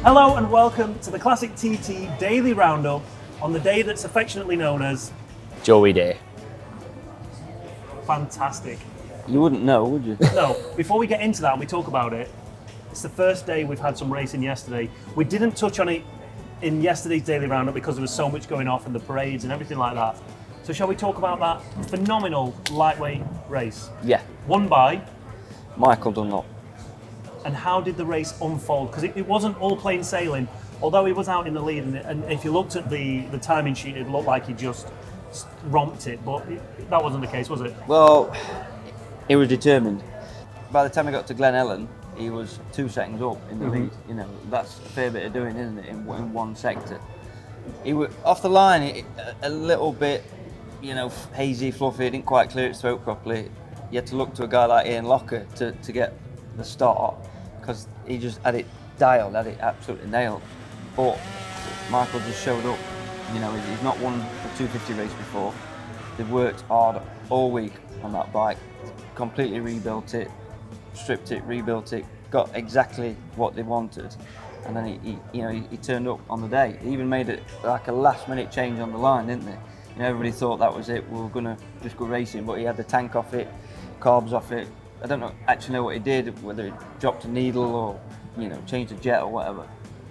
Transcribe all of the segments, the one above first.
Hello and welcome to the Classic TT Daily Roundup on the day that's affectionately known as Joey Day. Fantastic. You wouldn't know, would you? No, before we get into that and we talk about it, it's the first day we've had some racing yesterday. We didn't touch on it in yesterday's Daily Roundup because there was so much going off and the parades and everything like that. So shall we talk about that phenomenal lightweight race? Yeah. Won by? Michael Dunlop. And how did the race unfold? Because it wasn't all plain sailing, although he was out in the lead, and if you looked at the timing sheet, it looked like he just romped it, but that wasn't the case, was it? Well, he was determined. By the time he got to Glen Ellen, he was 2 seconds up in the lead. You know, that's a fair bit of doing, isn't it, in one sector. He was off the line, a little bit, you know, hazy, fluffy, didn't quite clear its throat properly. You had to look to a guy like Ian Locker to get the start, because he just had it dialed, had it absolutely nailed. But Michael just showed up. You know, he's not won a 250 race before. They've worked hard all week on that bike, completely rebuilt it, stripped it, rebuilt it, got exactly what they wanted, and then he turned up on the day. He even made it like a last-minute change on the line, didn't they? You know, everybody thought that was it. We were gonna just go racing, but he had the tank off it, carbs off it. I don't actually know what he did, whether he dropped a needle or, you know, changed a jet or whatever.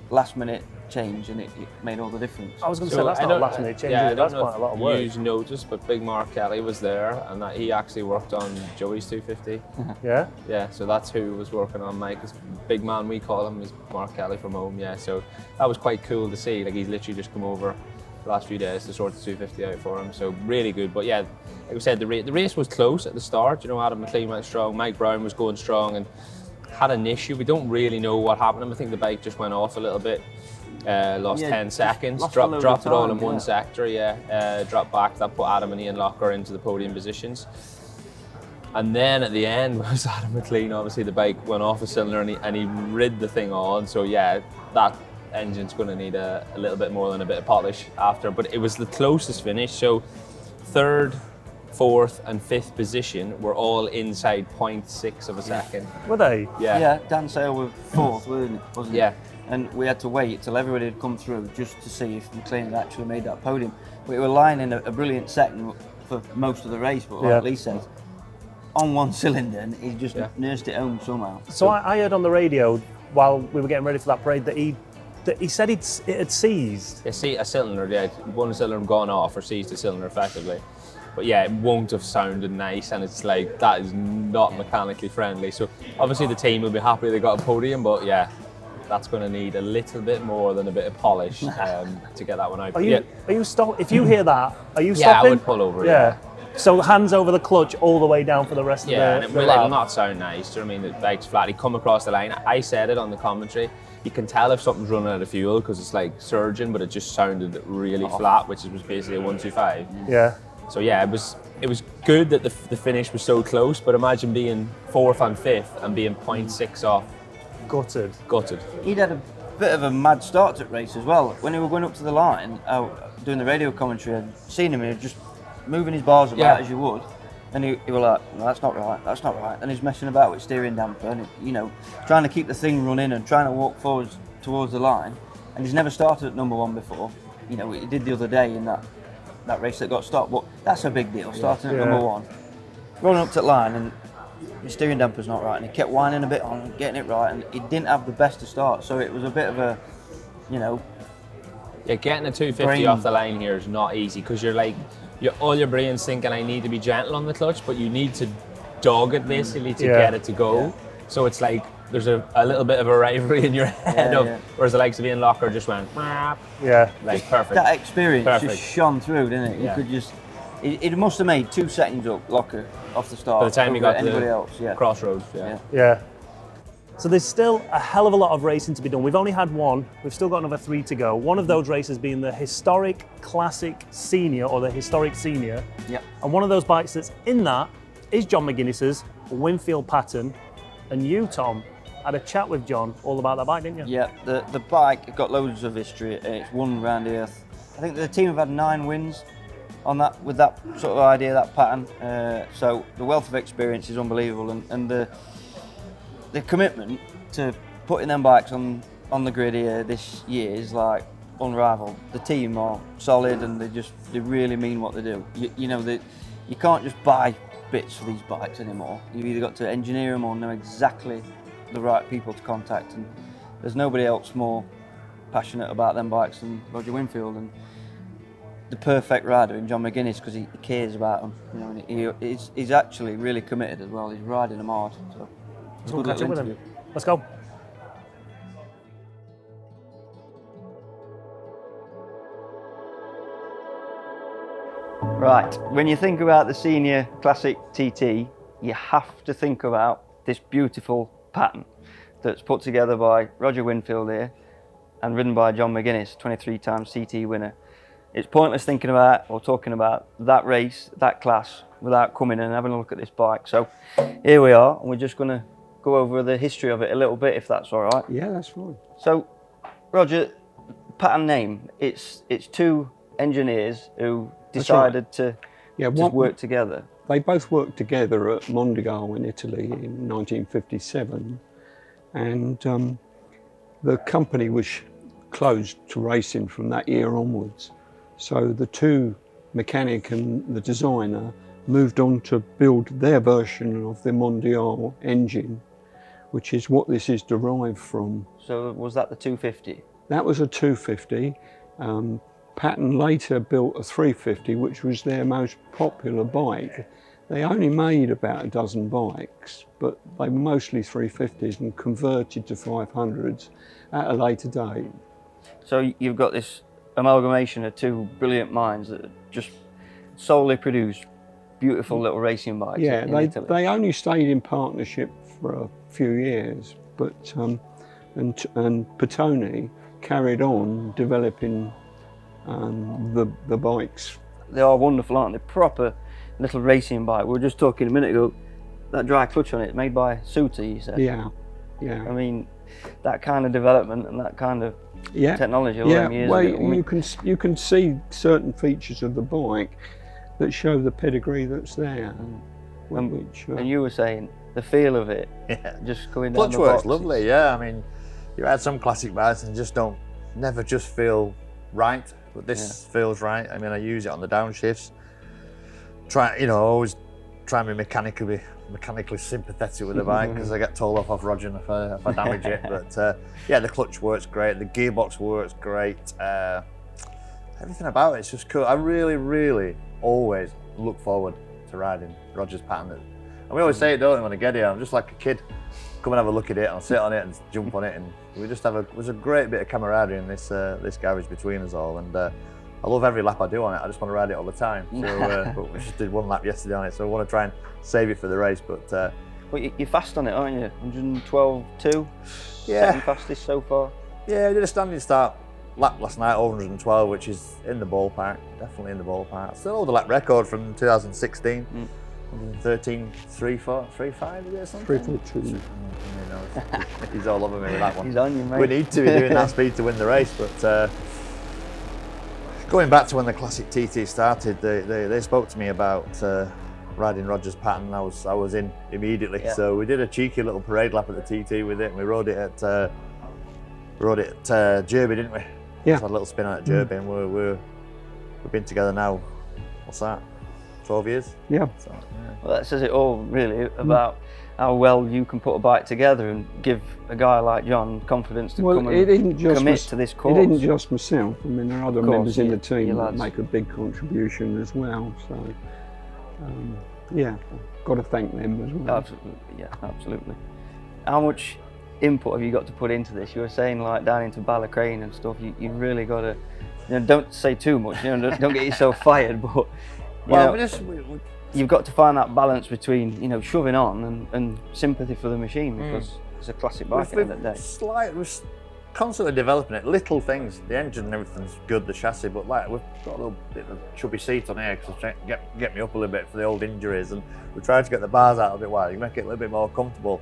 Last minute change, and it made all the difference. I was going to say, that's not a last minute change, that's quite a lot of work. You noticed, but Big Mark Kelly was there, and that he actually worked on Joey's 250. Yeah? Yeah, so that's who was working on Mike's big man, we call him, is Mark Kelly from home, yeah. So that was quite cool to see. Like, he's literally just come over the last few days to sort the 250 out for him, so really good. But yeah, like I said, the race was close at the start. You know, Adam McLean went strong, Mike Brown was going strong and had an issue. We don't really know what happened. I think the bike just went off a little bit, lost 10 seconds, dropped it all in one sector, dropped back. That put Adam and Ian Locker into the podium positions. And then at the end was Adam McLean. Obviously the bike went off a cylinder and he rid the thing on, so yeah, that engine's going to need a little bit more than a bit of polish after, but it was the closest finish. So 3rd, 4th and 5th position were all inside 0.6 of a second. Were they? Yeah. Yeah, Dan Sale was 4th, wasn't it? Yeah. And we had to wait till everybody had come through just to see if McLean had actually made that podium. We were lying in a brilliant second for most of the race, but like Lee said, on one cylinder, and he just nursed it home somehow. So I heard on the radio while we were getting ready for that parade that he said it had seized. Yeah, see, a cylinder, one cylinder had gone off or seized a cylinder effectively. But yeah, it won't have sounded nice, and it's like, that is not mechanically friendly. So obviously the team will be happy they got a podium, but yeah, that's going to need a little bit more than a bit of polish to get that one out. Are you stop? If you hear that, are you stopping? Yeah, I would pull over. Yeah. So hands over the clutch all the way down for the rest of the and the it'll lap. not sound nice. Do you know what I mean? The bike's flat. He come across the line. I said it on the commentary. You can tell if something's running out of fuel because it's like surging, but it just sounded really flat, which was basically a 125. Yeah. So yeah, it was good that the finish was so close, but imagine being 4th and 5th and being 0.6 off. Gutted. He'd had a bit of a mad start to the race as well. When he was going up to the line, doing the radio commentary, I'd seen him, he was just moving his bars about as you would. And he was like, no, that's not right. And he's messing about with steering damper and, you know, trying to keep the thing running and trying to walk forward towards the line. And he's never started at number 1 before. You know, he did the other day in that race that got stopped, but that's a big deal, starting at number 1. Rolling up to the line and his steering damper's not right, and he kept whining a bit on and getting it right, and he didn't have the best to start, so it was a bit of a, you know... Yeah, getting a 250 off the line here is not easy, because you're like, all your brain's thinking, I need to be gentle on the clutch, but you need to dog it basically to get it to go. Yeah. So it's like, there's a little bit of a rivalry in your head whereas the likes of Ian Locker just went, like perfect. That experience just shone through, didn't it? You could just, it must have made 2 seconds up, Locker, off the start. By the time you got to anybody else, crossroads, Yeah. So there's still a hell of a lot of racing to be done. We've only had 1. We've still got another 3 to go. One of those races being the historic classic senior, or the historic senior. Yeah. And one of those bikes that's in that is John McGuinness's Winfield Paton. And you, Tom, had a chat with John all about that bike, didn't you? Yeah, the bike got loads of history, and it's won round here. I think the team have had 9 wins on that, with that sort of idea, that pattern. So the wealth of experience is unbelievable, and the commitment to putting them bikes on on the grid here this year is like unrivaled. The team are solid and they really mean what they do. You know that you can't just buy bits for these bikes anymore. You've either got to engineer them or know exactly the right people to contact, and there's nobody else more passionate about them bikes than Roger Winfield, and the perfect rider in John McGuinness because he cares about them. You know, and he's actually really committed as well. He's riding them hard. So it's a good little interview. Let's go. Right, when you think about the senior classic TT, you have to think about this beautiful pattern that's put together by Roger Winfield here and ridden by John McGuinness, 23-time CT winner. It's pointless thinking about or talking about that race, that class, without coming and having a look at this bike. So here we are, and we're just going to go over the history of it a little bit, if that's all right. Yeah, that's fine. So, Roger, pattern name, it's two engineers who decided to just work together. They both worked together at Mondial in Italy in 1957, and the company was closed to racing from that year onwards. So the two mechanic and the designer moved on to build their version of the Mondial engine, which is what this is derived from. So was that the 250? That was a 250. Paton later built a 350, which was their most popular bike. They only made about a dozen bikes, but they were mostly 350s and converted to 500s at a later date. So you've got this amalgamation of two brilliant minds that just solely produce beautiful little racing bikes in Italy. They only stayed in partnership for a few years, but and Patoni carried on developing the bikes. They are wonderful, aren't they? Proper little racing bike. We were just talking a minute ago, that dry clutch on it, made by Suter, you said. Yeah. I mean, that kind of development and that kind of technology all them years ago. You can see certain features of the bike that show the pedigree that's there. And you were saying the feel of it, just going down the box. Clutch works lovely, yeah. I mean, you had some classic bikes and just never just feel right, but this feels right. I mean, I use it on the downshifts. Always try and be mechanically sympathetic with the bike because I get told off Roger if I damage it. But the clutch works great, the gearbox works great. Everything about it's just cool. I really, really always look forward to riding Roger's pattern. And we always say it, don't we, when I get here, I'm just like a kid. Come and have a look at it, I'll sit on it and jump on it, and we just it was a great bit of camaraderie in this garage between us all, and I love every lap I do on it. I just want to ride it all the time. So, but we just did one lap yesterday on it, so I want to try and save it for the race. But well, you're fast on it, aren't you? 112.2. Second fastest so far. Yeah, we did a standing start lap last night, over 112, which is in the ballpark, definitely in the ballpark. Still hold the lap record from 2016. 113.35 is it or something? 342. He's all over me with that one. He's on you, mate. We need to be doing that speed to win the race, but going back to when the classic TT started, they spoke to me about riding Roger's pattern. I was in immediately, so we did a cheeky little parade lap at the TT with it, and we rode it at Derby, didn't we? Yeah. Just had a little spin on at Derby, and we've been together now. What's that? 12 years? Yeah. So, Well, that says it all, really, about how well you can put a bike together and give a guy like John confidence to come and commit to this course. It isn't just myself. I mean, there are other members in the team that make a big contribution as well. So, got to thank them as well. Absolutely. How much input have you got to put into this? You were saying, like, down into Ballacrane and stuff, you really got to, don't say too much, don't get yourself fired, but you've got to find that balance between, shoving on and sympathy for the machine, because it's a classic bike at the end of the day. We're constantly developing it. Little things, the engine and everything's good, the chassis, but we've got a little bit of a chubby seat on here because I'm trying to get me up a little bit for the old injuries, and we're trying to get the bars out a bit wider. You make it a little bit more comfortable.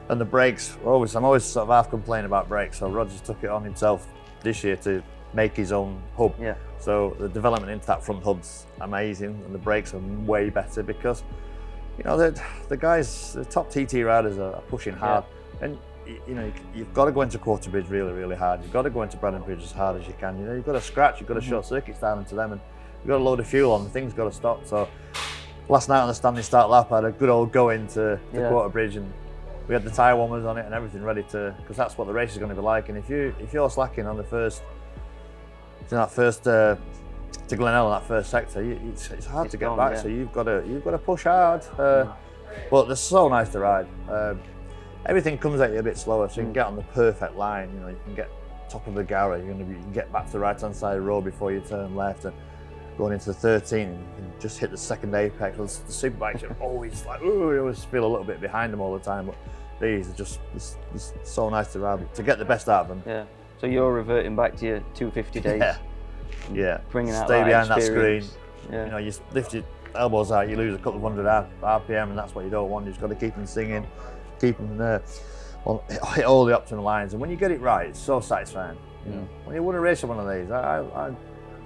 And the brakes, I'm always sort of half complaining about brakes, so Roger's took it on himself this year to make his own hub. Yeah. So the development into that front hub's amazing, and the brakes are way better because, the guys, the top TT riders are pushing hard, and you know, you've got to go into Quarterbridge really, really hard. You've got to go into Braddon Bridge as hard as you can. You know, you've got to scratch, you've got to short circuits down into them, and you've got to load of fuel on. Things got to stop. So last night on the standing start lap, I had a good old go into the Quarterbridge, and we had the tyre warmers on it and everything ready to, because that's what the race is going to be like. And if you're slacking on the first, to Glenelg, that first sector, it's hard to get back. So you've got to push hard. But they're so nice to ride. Everything comes at you a bit slower, so you can get on the perfect line. You know, you can get top of the Gara. You can get back to the right-hand side of the road before you turn left, and going into the 13, you can just hit the second apex. Well, the superbikes are always like, ooh, you always feel a little bit behind them all the time. But these are just so nice to ride, to get the best out of them. Yeah. So you're reverting back to your 250 days. Yeah. Bringing out Stay that behind experience. that screen. Yeah. You know, you lift your elbows out, you lose a couple of hundred RPM, and that's what you don't want. You've just got to keep them singing, keep them hit all the optimal lines. And when you get it right, it's so satisfying. You know, when you win a race on one of these,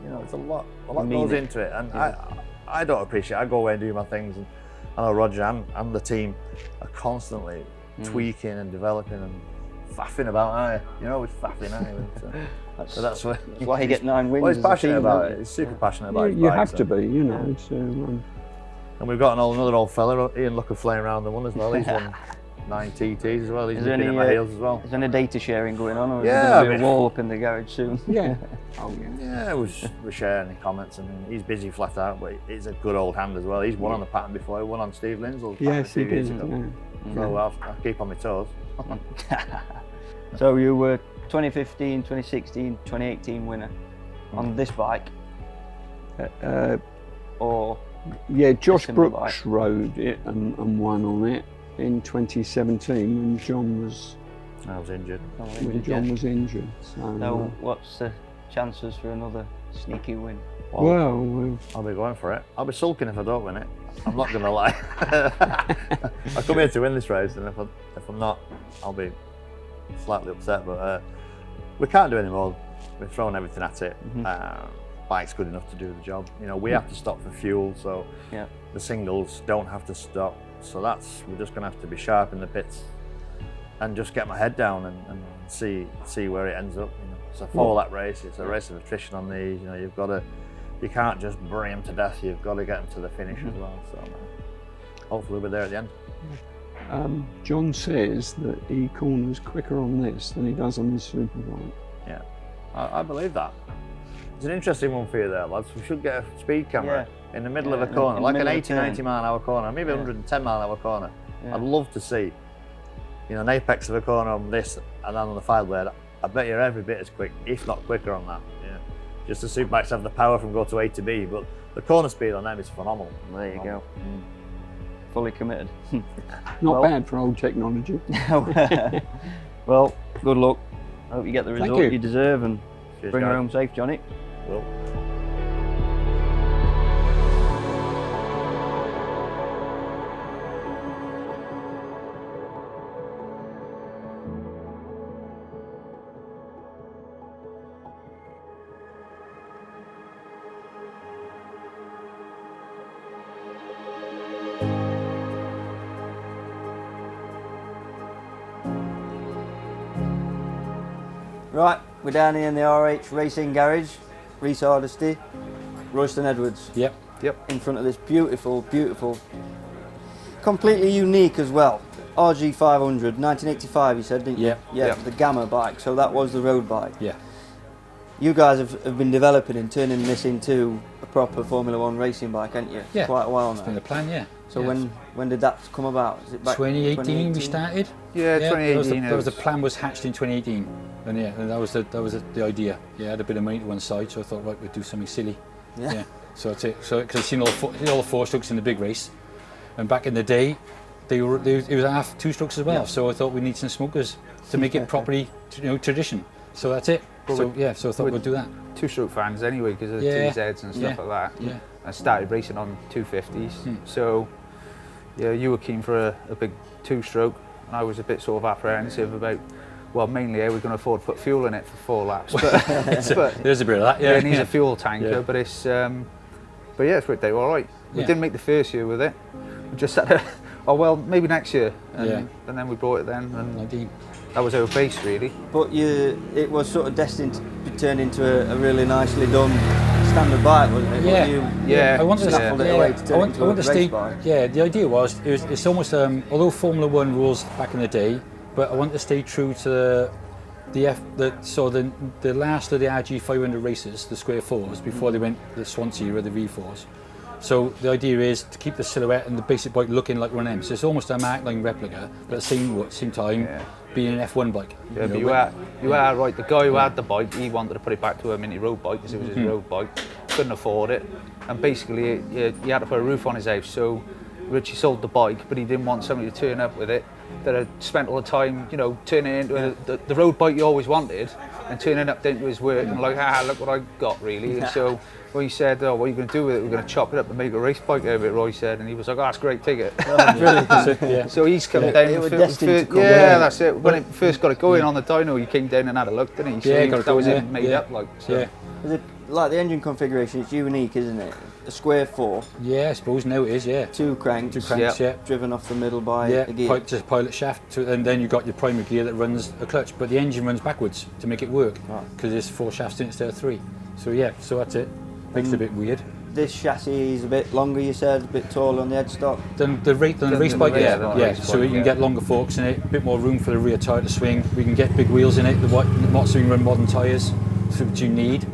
you know, it's a lot goes into it, and I don't appreciate it. I go away and do my things, and I know Roger and the team are constantly tweaking and developing and faffing about. You're always faffing, so that's why he get 9 wins. Well, he's passionate about it. He's super passionate about it. You have to be, you know. And we've got another old fella, Ian Lucker, flying around the one as well. He's won 9 TTs as well. He's nipping at my heels as well. Is there any data sharing going on, or is there going to be a wall up in the garage soon? Yeah. Yeah, we're sharing the comments. I mean, he's busy flat out, but he's a good old hand as well. He's won on the pattern before. He won on Steve Lindsell's pattern Yes, he did. So I'll keep on my toes. So you were 2015, 2016, 2018 winner on this bike? Or yeah, Josh Brooks bike? rode it and won on it in 2017 when John was injured. John was injured. So what's the chances for another sneaky win? Well, I'll be going for it. I'll be sulking if I don't win it. I'm not going to lie. I come here to win this race, and if I'm not, I'll be slightly upset. But we can't do any more. We've thrown everything at it. Bike's good enough to do the job. You know, we have to stop for fuel, so the singles don't have to stop. So we're just going to have to be sharp in the pits and just get my head down and see where it ends up. You know, it's a 4-lap race. It's a race of attrition on these. You know, you can't just bury them to death. You've got to get them to the finish as well. So hopefully we'll be there at the end. John says that he corners quicker on this than he does on his superbike. Yeah, I believe that. It's an interesting one for you there, lads. We should get a speed camera in the middle of a corner, like an 80-90 mile an hour corner, maybe 110 mile an hour corner. I'd love to see, you know, an apex of a corner on this and then on the file blade. I bet you're every bit as quick, if not quicker on that. Yeah. Just the superbikes have the power from go to A to B, but the corner speed on them is phenomenal. There you go. Fully committed. Not bad for old technology. Well, good luck. I hope you get the result you deserve, and Cheers, bring her guys. home safe, Johnny. Well. Right, we're down here in the RH Racing Garage. Rhys Hardisty, Royston Edwards. Yep. In front of this beautiful, completely unique as well. RG 500, 1985 you said, didn't you? Yeah, the Gamma bike, so that was the road bike. Yeah. You guys have been developing and turning this into a proper Formula 1 racing bike, haven't you? Yeah. Quite a while now. It's been the plan, yeah. So when did that come about? Is it back 2018 we started? Yeah, 2018. That was the plan was hatched in 2018. And and that was the idea. Yeah, I had a bit of money to one side, so I thought, right, we'd do something silly. Yeah. So that's it. So because I've seen all the 4-strokes in the big race, and back in the day, it was half 2-strokes as well. Yeah. So I thought we need some smokers to make it properly, tradition. So that's it. So I thought we'd do that. 2-stroke fans anyway, because of the TZs and stuff like that. Yeah. I started racing on 250s, so you were keen for a big 2-stroke, and I was a bit sort of apprehensive about, well, mainly how we're going to afford to put fuel in it for 4 laps. But there's a bit of that. Yeah, it needs a fuel tanker, but it's it's worked out all right. We didn't make the first year with it. We just had maybe next year, and then we brought it then. And that was our base really. But it was sort of destined to turn into a really nicely done standard bike, wasn't it? Yeah. I wanted to scaffold it away to turn it into a race bike. Yeah, the idea was it's almost although Formula One rules back in the day, but I want to stay true to the last of the RG 500 races, the square fours, before they went the Swansea or the V4s. So the idea is to keep the silhouette and the basic bike looking like one M. So it's almost a Mark Line replica, but at the same time being an F1 bike. Yeah, but you are right. The guy who had the bike, he wanted to put it back to a mini road bike because it was his road bike. Couldn't afford it, and basically he had to put a roof on his house. So Richie sold the bike, but he didn't want somebody to turn up with it that had spent all the time, turning it into the road bike he always wanted, and turning up into his work and like, look what I got really. And so when he said, what are you going to do with it? We're going to chop it up and make a race bike out of it, Roy said, and he was like, that's great, take it. So he's come down. It was destined to come. Yeah, that's it. When it first got it going on the dyno, he came down and had a look, didn't he? So that was it made up like. So. Yeah. Is it, like the engine configuration, it's unique, isn't it? A square four. Yeah, I suppose now it is. Yeah. Two cranks. Driven off the middle by a gear. Just pilot shaft, and then you've got your primary gear that runs a clutch, but the engine runs backwards to make it work because there's 4 shafts instead of 3. So that's it. Makes it a bit weird. This chassis is a bit longer, you said, a bit taller on the headstock. Than the race bike, So you can get longer forks in it, a bit more room for the rear tyre to swing. We can get big wheels in it. The Matsu can run modern tyres. So what you need,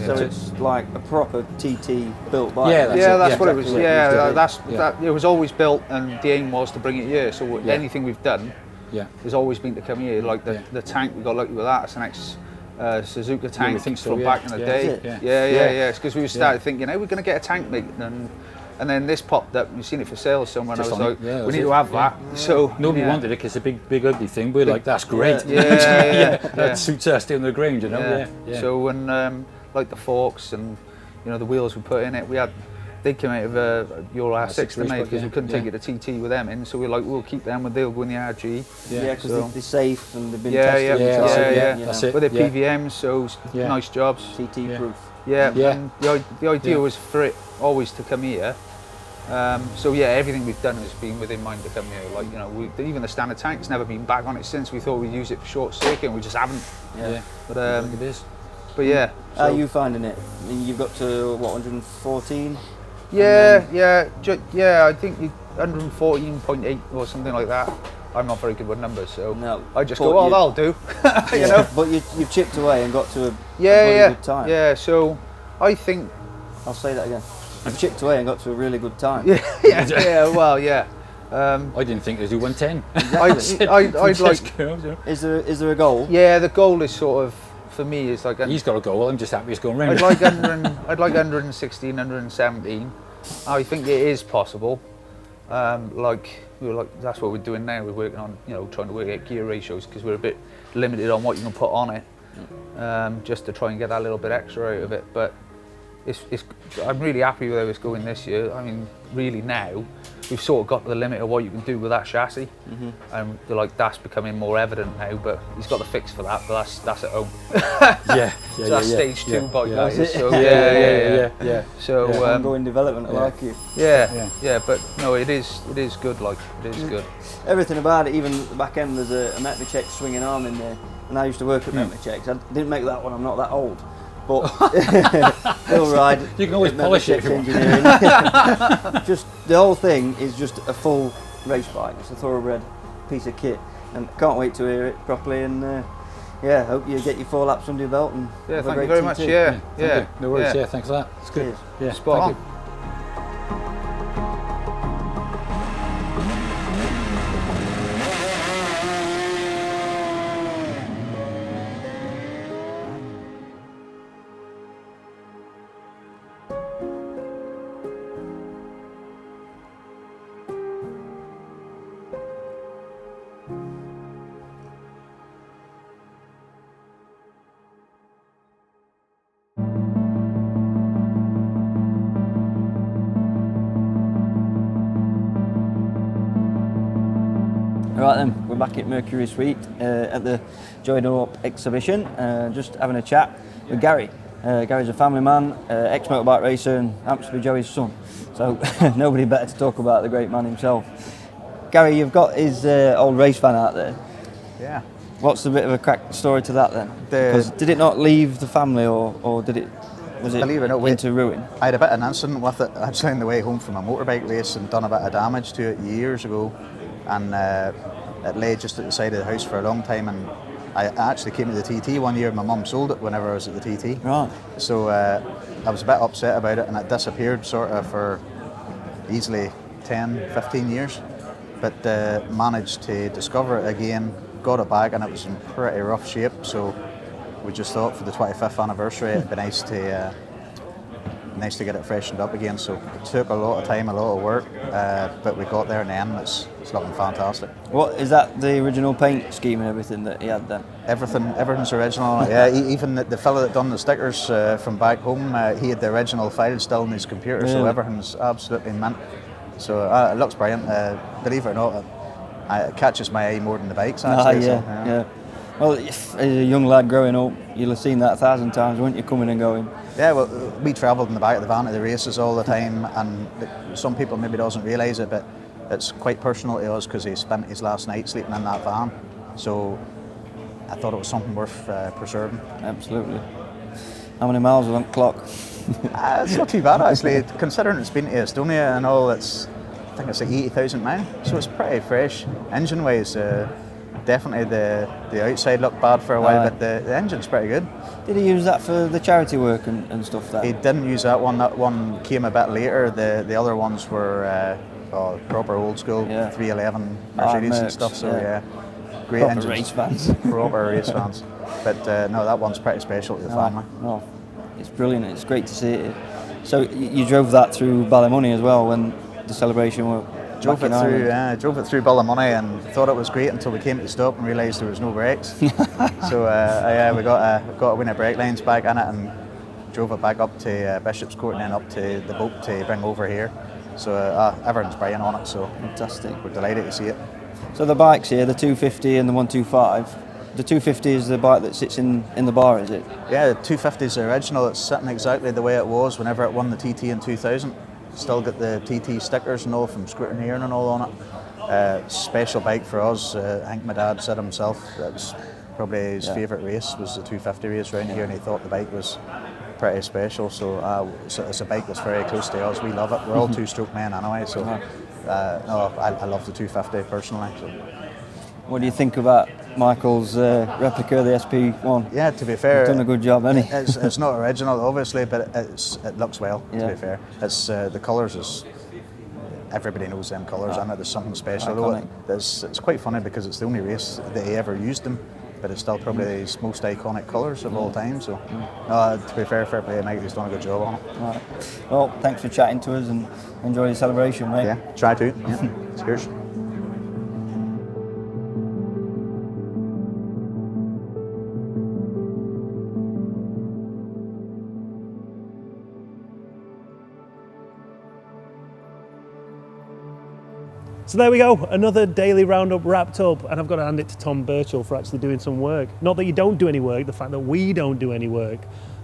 So it's like a proper TT built bike. That's what it was. It was always built, and the aim was to bring it here. So anything we've done, has always been to come here. Like the tank, we got lucky with that. It's an ex Suzuka tank from back in the day. It's because we started thinking, we're going to get a tank mate, and then this popped up. We've seen it for sale somewhere, and I was like, we need to have that. So nobody wanted it because it's a big ugly thing. We're like, that's great. That suits us down the ground, So when like the forks and the wheels we put in it, they came out of a Euro R6 because we couldn't take it to TT with them in. So we're like, we'll keep them, and they'll go in the RG. Because they're safe and they've been tested. That's it. But they're PVMs, so nice jobs. TT proof. And the idea was for it always to come here. Everything we've done has been within mind to come here. Like even the standard tank's never been back on it since. We thought we'd use it for short circuit, and we just haven't. But it is. But yeah. How are you finding it? I mean, you've got to 114. I think 114.8 or something like that. I'm not very good with numbers, so I just go, that'll do. But you've chipped away and got to a really good time. Yeah, so I think... I'll say that again. You've chipped away and got to a really good time. I didn't think they'd do 110. I'd like... Is there a goal? Yeah, the goal is sort of, for me, is like... He's got a goal, I'm just happy he's going round. I'd like 116, 117. I think it is possible. That's what we're doing now. We're working on, trying to work out gear ratios because we're a bit limited on what you can put on it, just to try and get that little bit extra out of it. But I'm really happy with how it's going this year. I mean, really now, we've sort of got to the limit of what you can do with that chassis, and that's becoming more evident now. But he's got the fix for that. But that's at home. So that's stage 2 bike. So ongoing development. I like you. But no, it is good. Like it is good. Everything about it, even at the back end, there's a Metmachek swinging arm in there, and I used to work at Metmachek. I didn't make that one. I'm not that old. But still ride. You can always polish it if you want. Just the whole thing is just a full race bike. It's a thoroughbred piece of kit, and can't wait to hear it properly. And hope you get your 4 laps under your belt. And thank you very much. No worries. Thanks for that. It's good. Cheers. Spot on. Right then, we're back at Mercury Suite at the Joy Dunlop exhibition, just having a chat with Gary. Gary's a family man, ex-motorbike racer, and happens to be Joey's son. So nobody better to talk about the great man himself. Gary, you've got his old race van out there. Yeah. What's the bit of a crack story to that then? Because did it not leave the family, or was it Believe it or not, into ruin? I had a bit of an incident with it actually on the way home from a motorbike race and done a bit of damage to it years ago, and it lay just at the side of the house for a long time, and I actually came to the TT one year. My mum sold it whenever I was at the TT. Right. So I was a bit upset about it, and it disappeared sort of for easily 10, 15 years. But managed to discover it again, got it back, and it was in pretty rough shape. So we just thought for the 25th anniversary it'd be nice to get it freshened up again. So it took a lot of time, a lot of work, but we got there in the end. It's looking fantastic. What is that? The original paint scheme and everything that he had then? Everything's original. Yeah, even the fella that done the stickers from back home, he had the original file still in his computer, so everything's absolutely mint. So it looks brilliant. Believe it or not, it catches my eye more than the bikes actually. Yeah. Well, as a young lad growing up, you'll have seen that 1,000 times, won't you, coming and going? Yeah, well, we travelled in the back of the van to the races all the time, and some people maybe doesn't realise it, but it's quite personal to us because he spent his last night sleeping in that van. So I thought it was something worth preserving. Absolutely. How many miles on the clock? It's not too bad actually, considering it's been to Estonia and all. I think it's like 80,000 miles, so it's pretty fresh. Engine wise, definitely the outside looked bad for a while, but the engine's pretty good. Did he use that for the charity work and stuff? That he didn't use that one. That one came a bit later. The other ones were proper old school 311 Mercedes and stuff. So great proper engines. race fans. Proper race fans. But no, that one's pretty special to the family. No, it's brilliant. It's great to see it. So you drove that through Ballymoney as well when the celebration were. Drove it through Ballymoney and thought it was great until we came to the stop and realised there was no brakes. So we got a winner brake lines back in it and drove it back up to Bishop's Court and then up to the boat to bring over here. So everyone's brilliant on it. So fantastic. We're delighted to see it. So the bikes here, the 250 and the 125. The 250 is the bike that sits in the bar, is it? Yeah, the 250 is the original. It's sitting exactly the way it was whenever it won the TT in 2000. Still got the TT stickers and all from scrutineering and all on it. Special bike for us. I think my dad said himself that was probably his favourite race was the 250 race around here, and he thought the bike was pretty special. So it's a bike that's very close to us. We love it. We're all two-stroke men anyway, so I love the 250 personally. So. What do you think about Michael's replica of the SP1? Yeah, to be fair, he's done a good job, hasn't he? It's not original, obviously, but it looks well. To be fair, it's the colours is everybody knows them colours, and there's something special. It's quite funny because it's the only race that he ever used them, but it's still probably his most iconic colours of all time. So, to be fair play, Mike, he's done a good job on it. Right. Well, thanks for chatting to us and enjoy the celebration, mate. Yeah, try to. Yeah. Cheers. So there we go, another daily roundup wrapped up, and I've got to hand it to Tom Birchall for actually doing some work. Not that you don't do any work, the fact that we don't do any work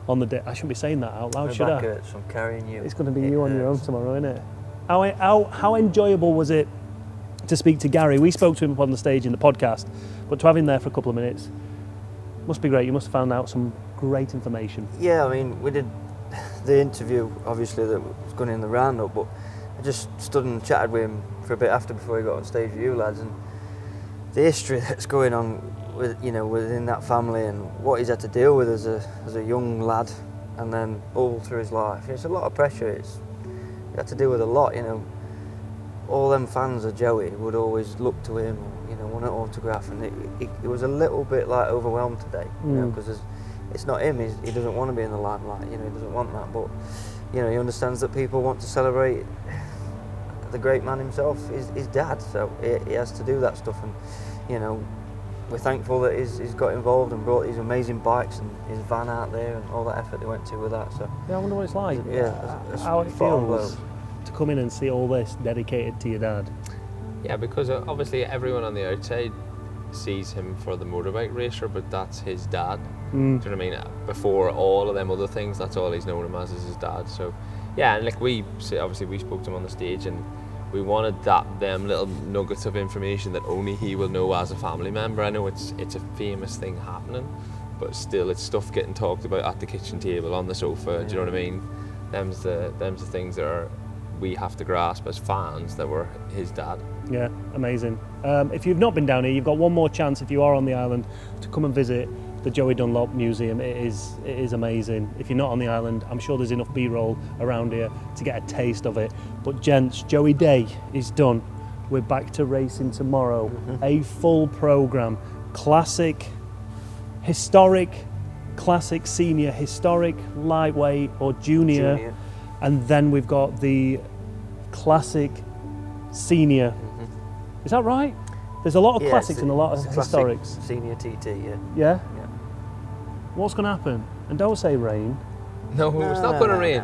on the day. I shouldn't be saying that out loud, should I? So I'm carrying you. It's going to be you on your own tomorrow, isn't it? How enjoyable was it to speak to Gary? We spoke to him up on the stage in the podcast, but to have him there for a couple of minutes must be great. You must have found out some great information. Yeah, I mean, we did the interview, obviously, that was going in the roundup, but I just stood and chatted with him for a bit after before he got on stage with you lads, and the history that's going on with within that family and what he's had to deal with as a young lad, and then all through his life. It's a lot of pressure. He had to deal with a lot. All them fans of Joey would always look to him, want an autograph, and it was a little bit like overwhelmed today, because it's not him. He doesn't want to be in the limelight. He doesn't want that, but he understands that people want to celebrate the great man himself, his dad, so he has to do that stuff, and we're thankful that he's got involved and brought these amazing bikes and his van out there and all that effort they went to with that. So yeah, I wonder what it's like. How it feels to come in and see all this dedicated to your dad. Yeah, because obviously everyone on the outside sees him for the motorbike racer, but that's his dad. Do you know what I mean? Before all of them other things, that's all he's known him as is his dad. So yeah, and we spoke to him on the stage, and we wanted them little nuggets of information that only he will know as a family member. I know it's a famous thing happening, but still it's stuff getting talked about at the kitchen table, on the sofa, do you know what I mean? Them's the things that we have to grasp as fans that were his dad. Yeah, amazing. If you've not been down here, you've got one more chance if you are on the island to come and visit the Joey Dunlop Museum. It is amazing. If you're not on the island, I'm sure there's enough B-roll around here to get a taste of it. But gents, Joey Day is done. We're back to racing tomorrow. A full programme. Classic, historic, classic senior, historic, lightweight or junior. And then we've got the classic senior. Is that right? There's a lot of classics and a lot of historics. Senior TT, yeah. Yeah? What's going to happen? And don't say rain. No, it's not going to rain.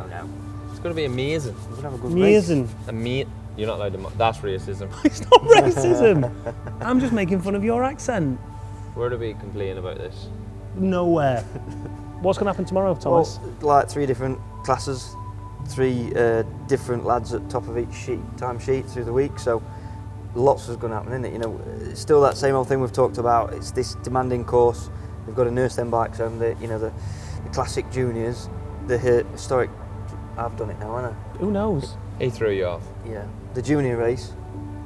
It's going to be amazing. We're going to have a good Amazing. You're not allowed to. That's racism. It's not racism. I'm just making fun of your accent. Where do we complain about this? Nowhere. What's going to happen tomorrow, Thomas? Well, like 3 different classes, 3 different lads at top of each time sheet through the week. So lots is going to happen, isn't it? You know, it's still that same old thing we've talked about. It's this demanding course. We've got to nurse them bikes home. The classic juniors, the historic. I've done it now, haven't I? Who knows? He threw you off. Yeah. The junior race,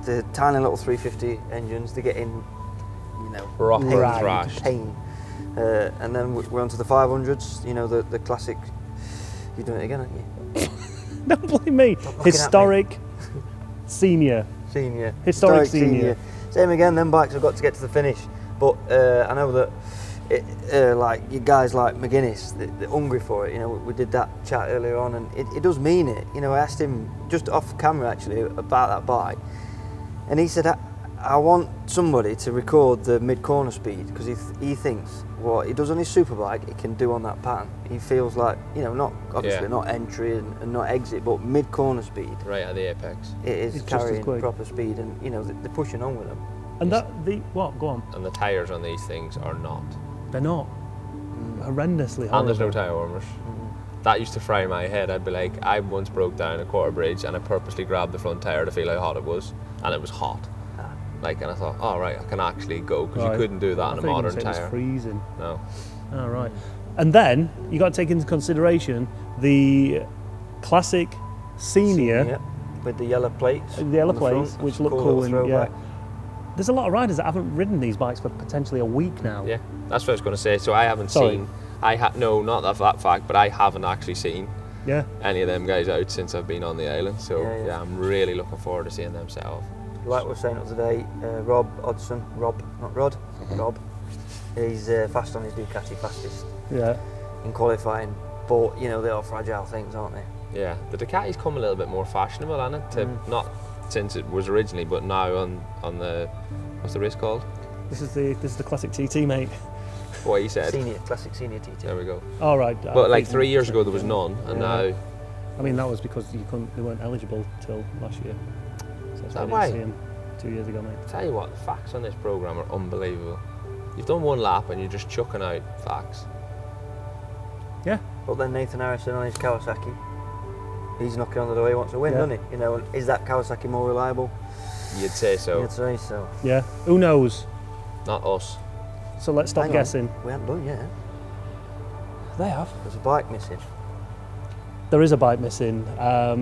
the tiny little 350 engines. They get in, rock and Right. thrash. pain. And then we're on to the 500s. You know, the classic. You've done it again, haven't you? Don't blame me. Historic senior. Senior. Historic senior. Same again, them bikes have got to get to the finish. But I know that like you guys like McGuinness, they're hungry for it. You know, we did that chat earlier on, and it does mean it. You know, I asked him just off camera actually about that bike, and he said, I want somebody to record the mid-corner speed, because he thinks what he does on his superbike he can do on that pattern. He feels like, not obviously not entry and not exit, but mid-corner speed. Right at the apex. It is It's just as carrying quick. proper speed, and they're pushing on with them. And what? Go on. And the tyres on these things are not. They're not. Horrendously And there's no horrible. tyre warmers. That used to fry my head. I'd be like, I once broke down a quarter bridge and I purposely grabbed the front tyre to feel how hot it was, and it was hot. And I thought, oh right, I can actually go, because you couldn't do that on a modern It was tyre. freezing. No. All right. And then you got to take into consideration the classic senior, with the yellow plates. the yellow on the front. plates, which That's a look cool cool. little And, yeah. throwback. There's a lot of riders that haven't ridden these bikes for potentially a week now. Yeah, that's what I was going to say. So I haven't Sorry. seen. No, not that fact, but I haven't actually seen Yeah. any of them guys out since I've been on the island. So Yeah. I'm really looking forward to seeing them set off. Like we were saying today, Rob Hodgson, Rob, he's fast on his Ducati, fastest Yeah. in qualifying, but they are fragile things, aren't they? Yeah, the Ducati's come a little bit more fashionable, hasn't it? Not since it was originally, but now on the, what's the race called? This is the classic TT, mate. What he said. Classic senior TT. There we go. All right. But like 3 years ago there was none, and now. I mean, that was because they weren't eligible till last year. So that's that why I why? didn't see him 2 years ago, mate. Tell you what, the facts on this programme are unbelievable. You've done one lap and you're just chucking out facts. Yeah. But then Nathan Harrison on his Kawasaki, he's knocking on the door, he wants to win, doesn't he? Is that Kawasaki more reliable? You'd say so. You'd say so. Yeah. Who knows? Not us. So let's stop Hang on, guessing. we haven't done yet. They have. There's a bike missing. There is a bike missing.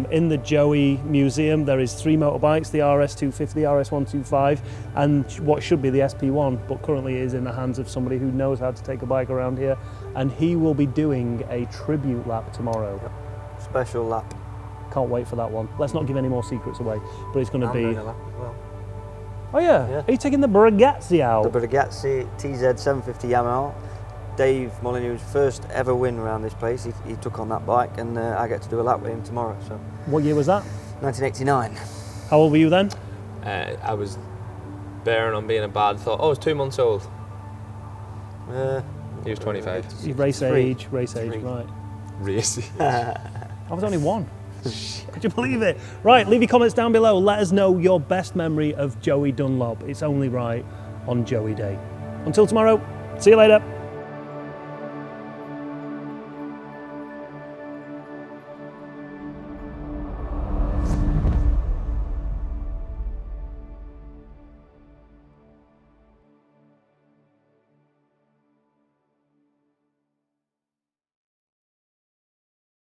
In the Joey Museum, there is 3 motorbikes, the RS250, the RS125, and what should be the SP1, but currently is in the hands of somebody who knows how to take a bike around here, and he will be doing a tribute lap tomorrow. Special lap. Can't wait for that one. Let's not give any more secrets away, but it's going to I'm be... doing a lap as well. Oh yeah? Are you taking the Bragazzi out? The Bragazzi TZ750 Yamaha. Dave Molyneux's first ever win around this place. He took on that bike, and I get to do a lap with him tomorrow. So. What year was that? 1989. How old were you then? I was bearing on being a bad thought. Oh, I was 2 months old. He was 25. Race age, right. Race. I was only 1. Could you believe it? Right, leave your comments down below. Let us know your best memory of Joey Dunlop. It's only right on Joey Day. Until tomorrow, see you later.